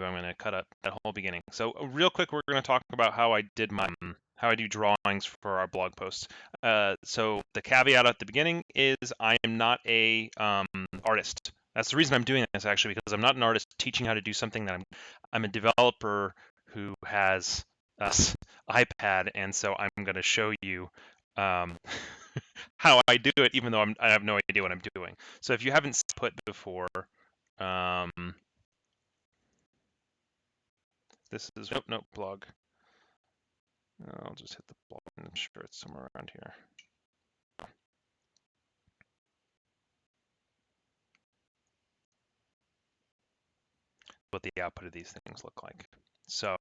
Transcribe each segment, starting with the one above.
I'm going to cut out that whole beginning. So real quick, we're going to talk about how I do drawings for our blog posts. So the caveat at the beginning is I am not a artist. That's the reason I'm doing this, actually, because I'm not an artist teaching how to do something that I'm a developer who has this iPad, and so I'm going to show you how I do it, even though I have no idea what I'm doing. So if you haven't put before, this is nope blog. I'll just hit the blog. I'm sure it's somewhere around here. What the output of these things look like. So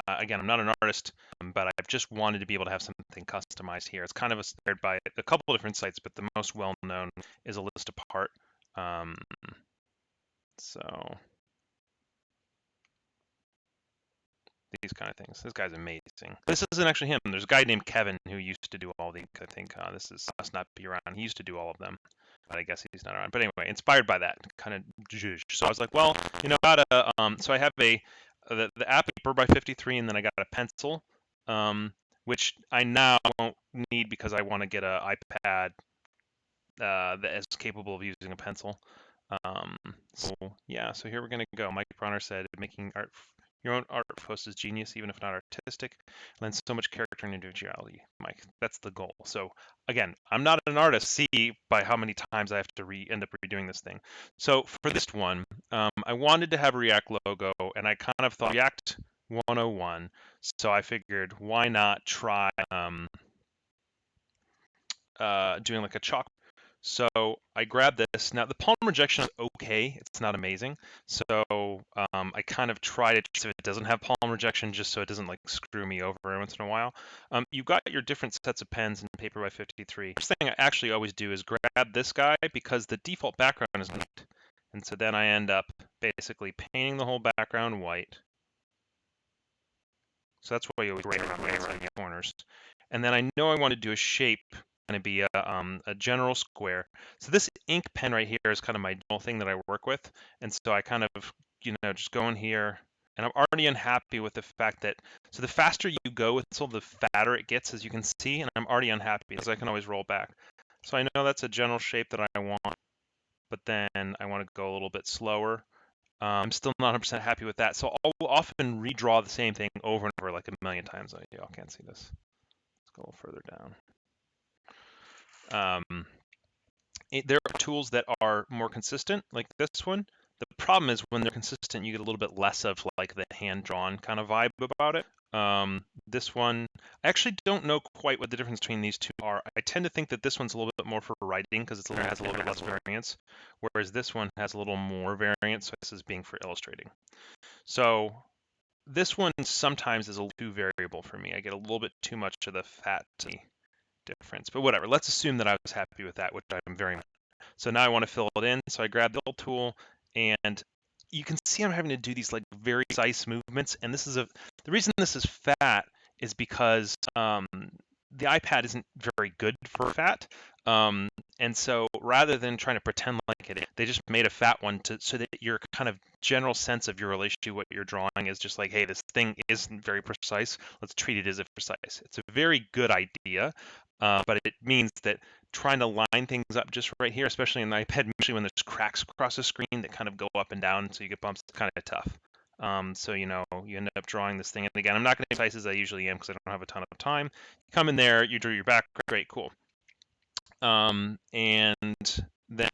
again, I'm not an artist, but I've just wanted to be able to have something customized here. It's kind of inspired by a couple of different sites, but the most well-known is a list apart. So these kind of things. This guy's amazing. This isn't actually him. There's a guy named Kevin who used to do all the. I think must not be around. He used to do all of them, but I guess he's not around. But anyway, inspired by that kind of. So I was like, well, how to. So I have the app paper by 53, and then I got a pencil, which I now won't need because I want to get an iPad that is capable of using a pencil. So yeah, so here we're gonna go. Mike Bronner said, making art. Your own art post is genius, even if not artistic. Lends so much character and individuality, Mike. That's the goal. So again, I'm not an artist. See by how many times I have to end up redoing this thing. So for this one, I wanted to have a React logo, and I kind of thought React 101. So I figured, why not try doing like a chalk. So I grabbed this. Now the palm rejection is okay. It's not amazing. So I kind of tried it so it doesn't have palm rejection, just so it doesn't like screw me over every once in a while. You've got your different sets of pens in paper by 53. First thing I actually always do is grab this guy because the default background is white. And so then I end up basically painting the whole background white. So that's why you always write around the corners. And then I know I want to do a shape. Going to be a general square. So this ink pen right here is kind of my general thing that I work with, and so I kind of just go in here, and I'm already unhappy with the fact that the faster you go with pencil, the fatter it gets, as you can see, and I'm already unhappy because I can always roll back. So I know that's a general shape that I want, but then I want to go a little bit slower. I'm still not 100% happy with that, so I'll often redraw the same thing over and over like a million times. Y'all can't see this. Let's go a little further down. There are tools that are more consistent, like this one. The problem is when they're consistent, you get a little bit less of like the hand-drawn kind of vibe about it. This one, I actually don't know quite what the difference between these two are. I tend to think that this one's a little bit more for writing because it has a little bit less variance, whereas this one has a little more variance. So this is being for illustrating. So this one sometimes is a little too variable for me. I get a little bit too much of the fat difference, but whatever. Let's assume that I was happy with that, which I'm very much. So now I want to fill it in. So I grab the little tool, and you can see I'm having to do these like very precise movements. And this is the reason this is fat is because the iPad isn't very good for fat. And so rather than trying to pretend like it, they just made a fat one so that your kind of general sense of your relationship to what you're drawing is just like, hey, this thing isn't very precise. Let's treat it as if precise. It's a very good idea, but it means that trying to line things up just right here, especially in the iPad, usually when there's cracks across the screen that kind of go up and down, so you get bumps, it's kind of tough. So you end up drawing this thing. And again, I'm not going to be precise as I usually am because I don't have a ton of time. You come in there, you drew your back, great, cool. And then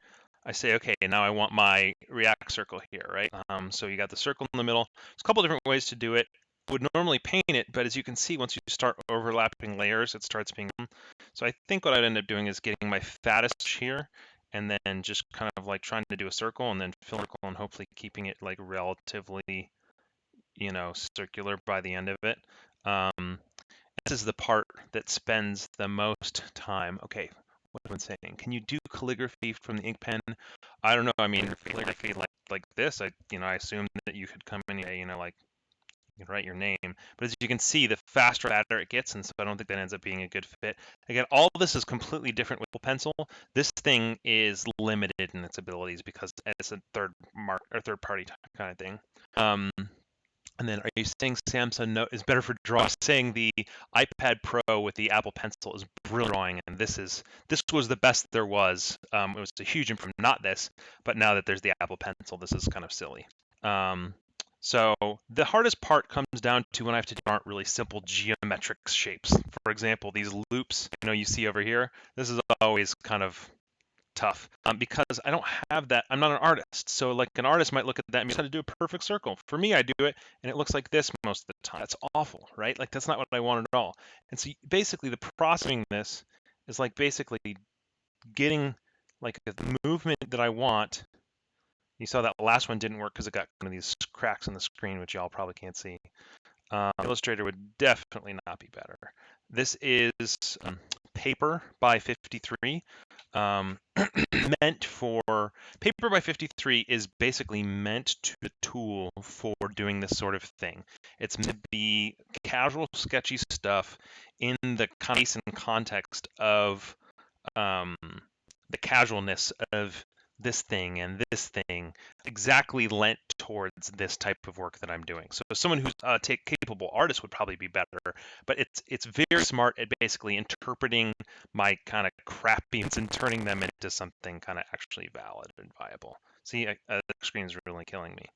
I say, okay, now I want my React circle here, right? So you got the circle in the middle. There's a couple different ways to do it. I would normally paint it, but as you can see, once you start overlapping layers, it starts being. So I think what I'd end up doing is getting my fattest here, and then just kind of like trying to do a circle, and then fill a circle, and hopefully keeping it like relatively, circular by the end of it. This is the part that spends the most time. Okay, what am I saying? Can you do calligraphy from the ink pen? I don't know. I mean, calligraphy like this, I assume that you could come in and like you can write your name. But as you can see, the faster it gets, and so I don't think that ends up being a good fit. Again, all this is completely different with pencil. This thing is limited in its abilities because it's a third party kind of thing. And then, are you saying Samsung Note is better for drawing? Saying the iPad Pro with the Apple Pencil is brilliant drawing, and this was the best there was. It was a huge improvement, not this, but now that there's the Apple Pencil, this is kind of silly. Um, so the hardest part comes down to when I have to do aren't really simple geometric shapes. For example, these loops, you see over here. This is always kind of tough because I don't have that. I'm not an artist. So like an artist might look at that and how to do a perfect circle. For me, I do it and it looks like this most of the time. That's awful, right? Like that's not what I wanted at all. And so basically the processing this is like basically getting like the movement that I want. You saw that last one didn't work because it got one of these cracks in the screen, which y'all probably can't see. Illustrator would definitely not be better. This is Paper by 53. Um, meant for Paper by 53 is basically meant to be a tool for doing this sort of thing. It's meant to be casual, sketchy stuff in the case and context of the casualness of this thing and this thing, exactly lent towards this type of work that I'm doing. So someone who's a capable artist would probably be better, but it's very smart at basically interpreting my kind of crappiness and turning them into something kind of actually valid and viable. See, the screen's really killing me.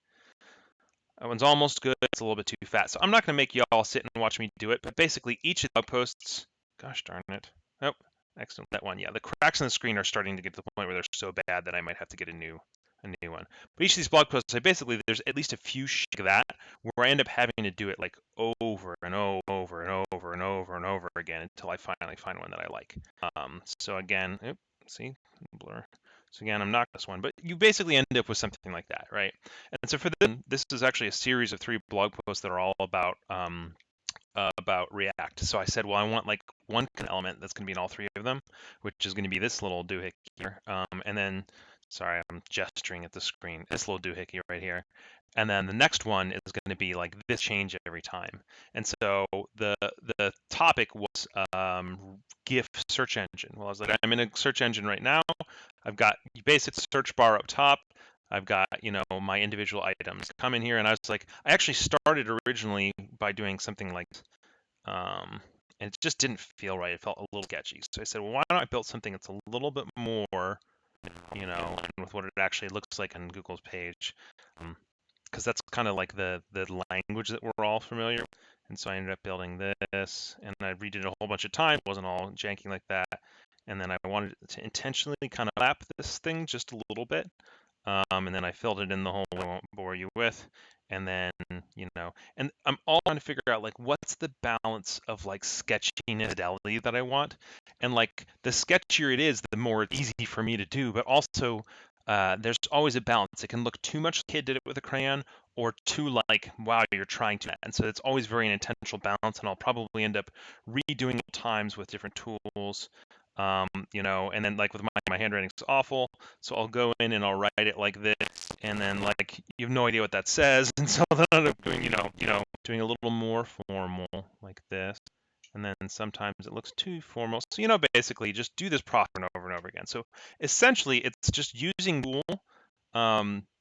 That one's almost good. It's a little bit too fat. So I'm not going to make y'all sit and watch me do it, but basically each of the blog posts, gosh darn it. Nope. Excellent. That one. Yeah, the cracks in the screen are starting to get to the point where they're so bad that I might have to get a new one. But each of these blog posts, there's at least a few like that where I end up having to do it like over and over and over and over and over again until I finally find one that I like. So again, see, blur. So again, I'm not this one, but you basically end up with something like that, right? And so for them, this is actually a series of 3 blog posts that are all about React. So I said, well, I want like one element that's going to be in all 3 of them, which is going to be this little doohickey here. And then, sorry, I'm gesturing at the screen. This little doohickey right here. And then the next one is going to be like this change every time. And so the topic was GIF search engine. Well, I was like, I'm in a search engine right now. I've got basic search bar up top. I've got, my individual items. Come in here, and I was like, I actually started originally by doing something like, and it just didn't feel right. It felt a little sketchy. So I said, well, why don't I build something that's a little bit more, with what it actually looks like on Google's page, because that's kind of like the language that we're all familiar with. And so I ended up building this, and I redid it a whole bunch of times. It wasn't all janky like that. And then I wanted to intentionally kind of lap this thing just a little bit. And then I filled it in the whole I won't bore you with. And then, and I'm all trying to figure out like what's the balance of like sketchiness, fidelity that I want. And like the sketchier it is, the more it's easy for me to do. But also, there's always a balance. It can look too much kid did it with a crayon, or too like, wow, you're trying to. And so it's always very an intentional balance. And I'll probably end up redoing it times with different tools. And then like with my handwriting's awful, so I'll go in and I'll write it like this, and then like you have no idea what that says, and so then I end up doing, doing a little more formal like this, and then sometimes it looks too formal. So basically just do this proper and over and over again. So essentially, it's just using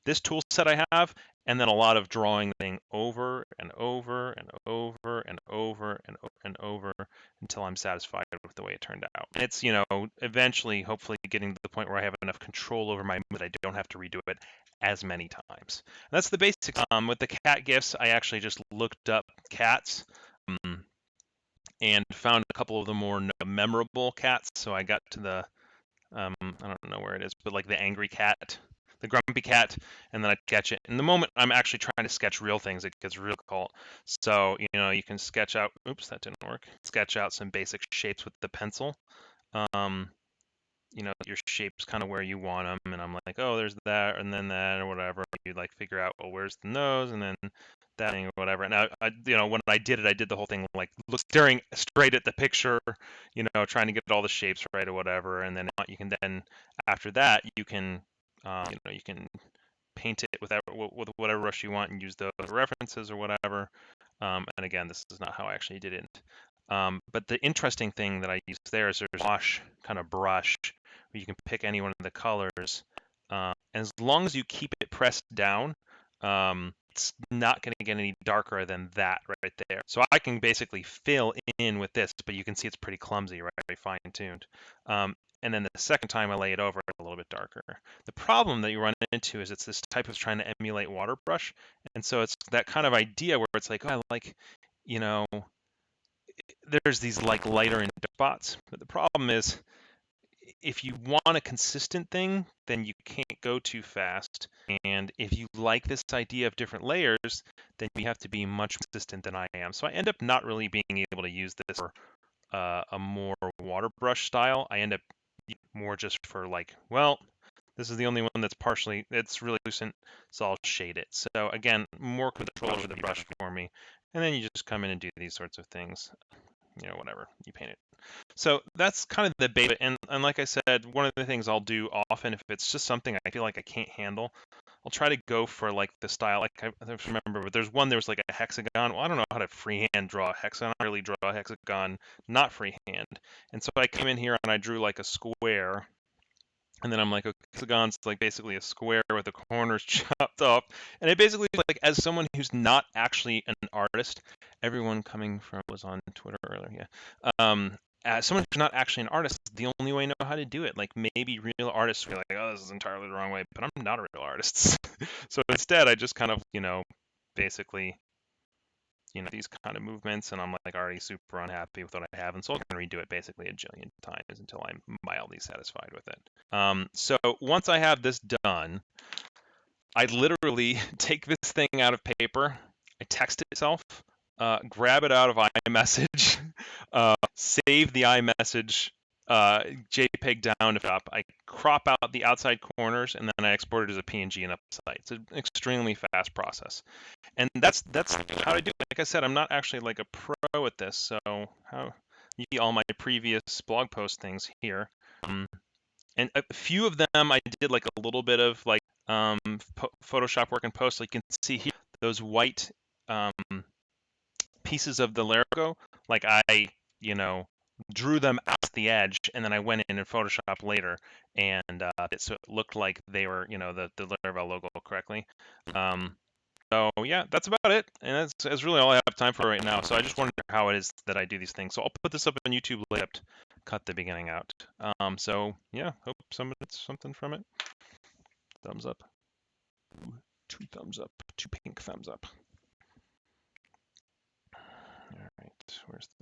this tool set I have, and then a lot of drawing the thing over and over and over and over and over and over until I'm satisfied with the way it turned out. And it's, eventually, hopefully getting to the point where I have enough control over my mood that I don't have to redo it as many times. And that's the basics. With the cat gifs, I actually just looked up cats and found a couple of the more memorable cats. So I got to the, I don't know where it is, but like the angry cat, the grumpy cat, and then I sketch it. In the moment I'm actually trying to sketch real things, it gets real difficult. So, you can sketch out, oops, that didn't work. Sketch out some basic shapes with the pencil. Your shapes kind of where you want them, and I'm like, oh, there's that, and then that, or whatever. You like figure out, well, where's the nose, and then that thing or whatever. Now, when I did it, I did the whole thing like staring straight at the picture, trying to get all the shapes right or whatever, and then you can after that you can you can paint it with whatever brush you want and use those references or whatever. And again, this is not how I actually did it. But the interesting thing that I use there is there's a wash kind of brush where you can pick any one of the colors. As long as you keep it pressed down, it's not going to get any darker than that right there. So I can basically fill in with this, but you can see it's pretty clumsy, right? Very fine-tuned. And then the second time I lay it over, it's a little bit darker. The problem that you run into is it's this type of trying to emulate water brush. And so it's that kind of idea where it's like, oh, I like, you know, there's these like lighter and spots. But the problem is if you want a consistent thing, then you can't go too fast. And if you like this idea of different layers, then you have to be much more consistent than I am. So I end up not really being able to use this for a more water brush style. I end up more just for like, well, this is the only one it's really lucent, so I'll shade it. So again, more control over the brush for me. And then you just come in and do these sorts of things. Whatever, you paint it. So that's kind of the beta. And like I said, one of the things I'll do often if it's just something I feel like I can't handle, I'll try to go for like the style. Like I don't remember, but there was like a hexagon. Well, I don't know how to freehand draw a hexagon. I really draw a hexagon, not freehand. And so I came in here and I drew like a square. And then I'm like, okay, hexagon's like basically a square with the corners chopped off. And it basically, like, as someone who's not actually an artist, everyone coming from was on Twitter earlier, yeah. As someone who's not actually an artist, the only way I know how to do it. Like maybe real artists will be like, oh, this is entirely the wrong way, but I'm not a real artist. So instead, I just kind of, basically these kind of movements, and I'm like already super unhappy with what I have, and so I'm gonna redo it basically a jillion times until I'm mildly satisfied with it. So once I have this done, I literally take this thing out of paper, I text it itself, grab it out of iMessage, save the iMessage JPEG down to up. I crop out the outside corners, and then I export it as a PNG and upside. It's an extremely fast process. And that's how I do it. Like I said, I'm not actually like a pro at this, so you see all my previous blog post things here. And a few of them I did like a little bit of like Photoshop work in post. So you can see here those white pieces of the Larago. Like I, drew them out the edge, and then I went in Photoshop later, and so it looked like they were, the Laravel logo correctly. So yeah, that's about it, and that's really all I have time for right now. So I just wonder how it is that I do these things. So I'll put this up on YouTube later, cut the beginning out. So yeah, hope somebody gets something from it. Thumbs up. 2 thumbs up. 2 pink thumbs up. All right, where's the